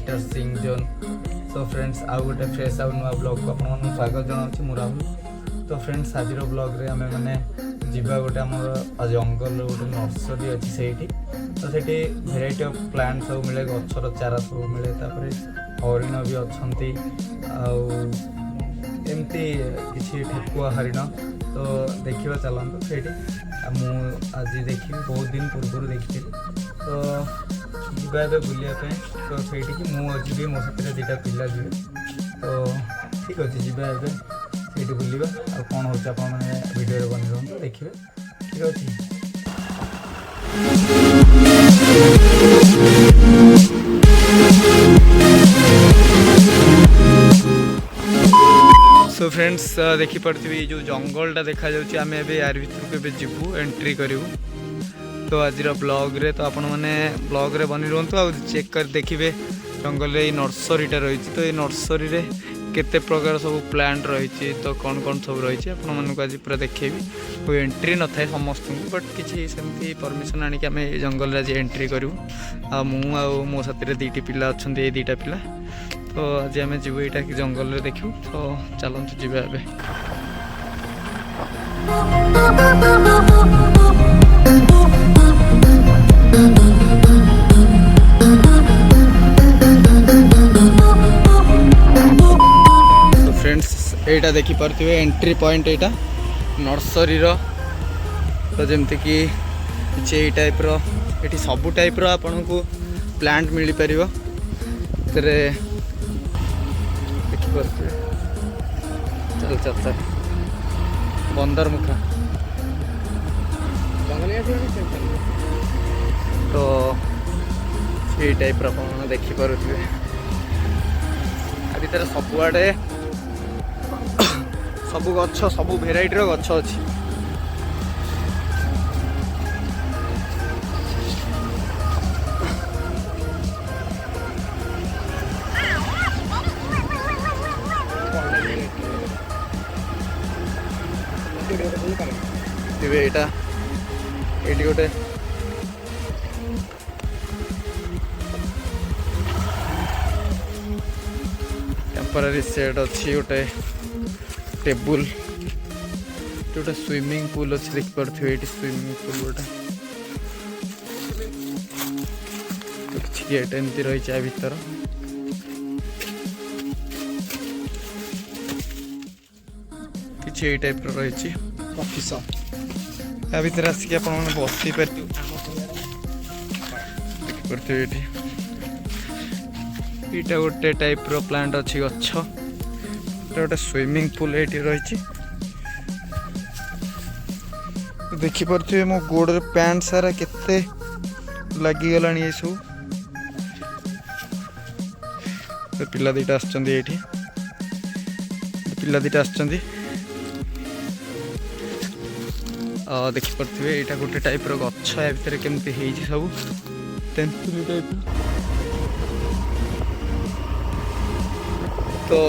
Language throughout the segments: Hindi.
Mister Singh zone. तो फ्रेंड्स आउ गोटे फ्रेश आउ नुआ ब्लॉग को आप स्वागत जनाऊँ मु राहुल। तो फ्रेंड्स आज ब्लॉग रे आम मैंने जीवा गोटे आम जंगल गोटे नर्सरी अच्छी से तो सेठी भेराइटी ऑफ प्लांट सब मिले गचर चारा सब मिले हरिण भी अच्छा एमती किसी ठेकुआ हरिण तो देखा चलते से आज देखी बहुत दिन पूर्व देखी तो जीवा बुलापी तो से मुझे मो साथ दुटा पिला जी तो ठीक अच्छे जीवा ये बुलवा आ कौन हो भिडियो बनी रुँ देखिए ठीक अच्छे। सो फ्रेंड्स देखिपे जो जंगलटा देखा आम यार भर को जीवु एंट्री करूँ तो आज ब्लॉग रे तो आपण मैंने ब्लॉग रे बनी रुहतु आ चेक कर देखिए जंगल ये नर्सरीटा रही तो ये नर्सरी रे केते प्रकार सब प्लांट रही तो कौन कौन सब रही आपको आज पूरा देखेबी कोई एंट्री न थाए समस्त को बट किसी सेमती परमिशन आनिक आम जंगल आज एंट्री करूँ आ मो साथ दुईटी पिला अच्छा ये दुईटा पिला तो आज आम जीव यहाँ जंगल रे देखू तो चलते जीवा एबे। फ्रेंड्स एटा देखी पार्थिवे एंट्री पॉइंट एटा नर्सरी रो तो जमती कि ये टाइप रो एटी सबू टाइप रो आपन को प्लांट मिल परिबो तेरे देखी पार्थिवे चल चल चल बंदर मुखा तो ये टाइप रो आपन देखी पारुथिवे अभी तेरे सबुआडे सबू गछ सबू भेराइटी गछ अच्छी एटा ये गोटे टेम्पररी सेट अच्छी गोटे टेबुल गोटे स्विमिंग पूल अच्छे देखिपे ये स्विमिंग पूल गोटे तो किसी गेट एमती रही भीतर किसी ये टाइप रही ऑफिस या भीतर आसिक आप बसी पारे देखिपे ये गोटे टाइप रो प्लांट अच्छी गछ गोटे स्विमिंग पूल ये रही देखिपे मो गोड़ पैंट सारा केते लगिगला ये सब तो पिला दीटा आसछन्ती पिला दीटा आसछन्ती देखिपे यहाँ गोटे टाइप रो गछ या भितर केमती है सब तेंतुली टाइप तो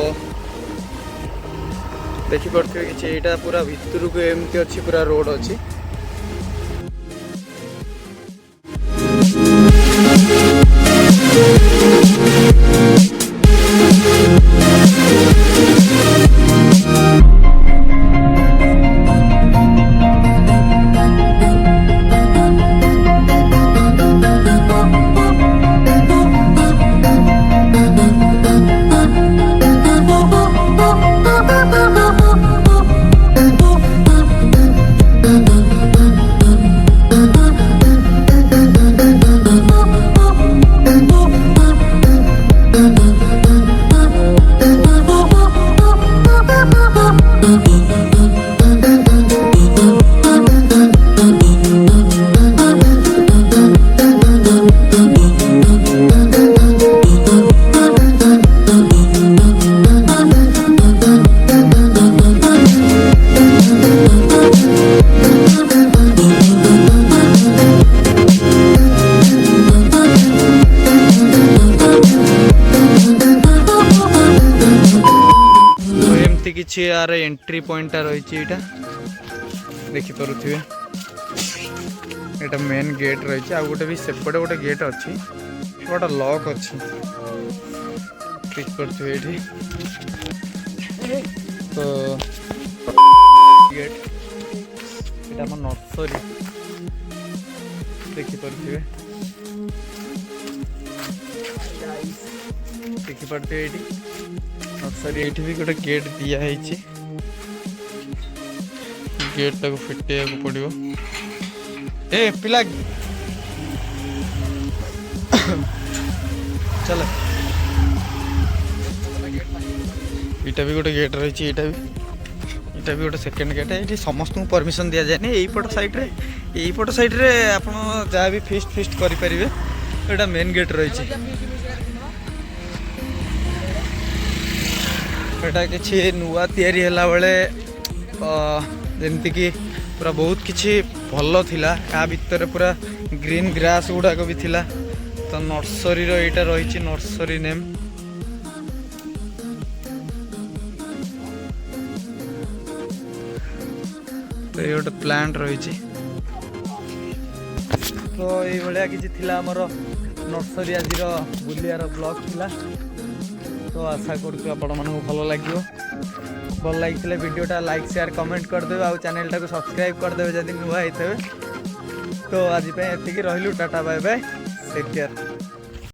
देखिपे कि यहाँ पूरा भितर को एमती अच्छी पूरा रोड अच्छी किसी यार एंट्री पॉइंट रही देखिपे यहाँ मेन गेट रही आ गोटे भी सेपटे गोटे गेट अच्छी बड़ा लॉक अच्छी क्लिक करते ये तो गेट এটা আমার নর্সরি ଦେଖିପାରୁଥିବେ ଦେଖିପାରୁଥିବେ ଏଇଠି ନର୍ସରୀ ଏଇଠି ବି ଗୋଟେ ଗେଟ୍ ଦିଆହେଇଛି ଗେଟ୍ଟାକୁ ଫିଟେଇବାକୁ ପଡ଼ିବ ଏ ପିଲା ଚାଲ ଏଇଟା ବି ଗୋଟେ ଗେଟ୍ ରହିଛି ଏଇଟା भी गोटे सेकेंड गेट ये समस्त को परमिशन दि जाए यहीपट सैड्रे यहीपट सैड्रे आप जहाँ भी फिस्ट फिस्ट करें यहाँ मेन गेट रही कि नुआ तैयारी है बेले जमती पूरा बहुत किसी भल थिला या भितर पूरा ग्रीन ग्रास गुड़ाक भी थिला तो नर्सरी रहा रही नर्सरी नेम तो ये गोटे प्लांट रही तो ये किसी थिला आमर नर्सरी आज बुलियार ब्लॉग थिला तो आशा करूँ आपण मानक भल लगे भल लगी वीडियोटा लाइक शेयर कमेंट करदेवे आउ चैनल टाको सब्सक्राइब करदेवे जदि नुआ होते तो आज ये रही tata bye bye take care.